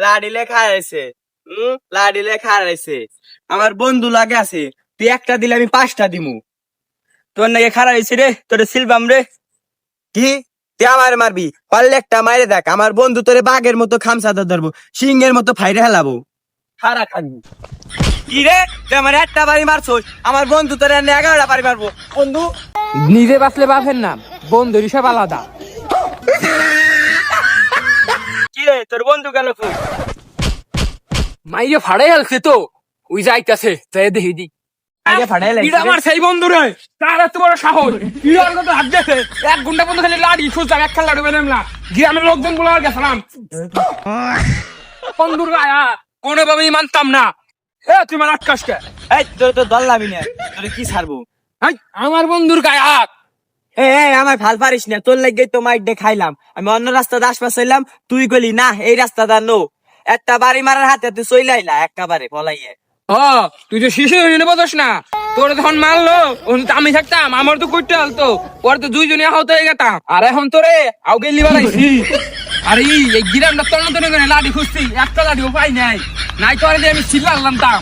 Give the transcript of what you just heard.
লাডি লেখা আছে লাডি লেখা আছে আমার বন্ধু লাগে আছে তুই একটা দিলে আমি 5টা দিমু তোর নাকি খারাপ হয়েছে রে তোরে সিলবাম রে কি তুই আমার মারবি পারলে একটা মাইরে দেখ আমার বন্ধু তোরে বাঘের মতো খামসাদা ধরবো সিংহের মতো ফাইরে হেলাবো খারা খাবি কি রে তুই আমার একটা বাড়ি মারছোস আমার বন্ধু তোরে 11টা বাড়ি মারবো বন্ধু নিজে বাঁচলে বাপের নাম, বন্ধুর হিসাব আলাদা। কি রে তোর বন্ধু কেন খুব মাইয়ে ফাড়াই হালছে তো, ওই যাইতাছে তাই দেখি দি। আগে ফাটাই লাগছে এটা আমার সেই বন্ধু রে, তার এত বড় সাহস, ইরার মতো হাত গেছে, 1 ঘন্টা পর্যন্ত খালি লাড়ি খুঁজতাম, এক খাল লাড়ি বেরোম না, গ্রামের লোকজন গুলো আর গেছিলাম, বন্ধুর গায়া কোনোভাবেই মানতাম না। তুই আমার আটকাস কে? এই তোর তো দল্লাবি না তোরে কি ছাড়বো আমার বন্ধুর গায়ে হাত। আমার ভাল পারিস না তোর লাগে তো মাইক দিয়ে খাইলাম আমি অন্য রাস্তা আশপাশ চাইলাম তুই গলি না এই রাস্তাটা নো একটা বাড়ি মারার হাতে তুই চইলাইলা একেবারে পলাইয়ে তুই তো শিশু বোঝস না, তোর যখন মারলো আমি থাকতাম, আমার তো করতে হতো, পরে তো 2 জনে আহত হয়ে গেতাম, আর এখন তোরে আউ গেলি বাড়াইছি। আরে এই গিরামটা তোর মতন লাঠি খুঁজছি, একটা লাঠিও পাই নাই, নাই তো আমি চিল্লালাম তা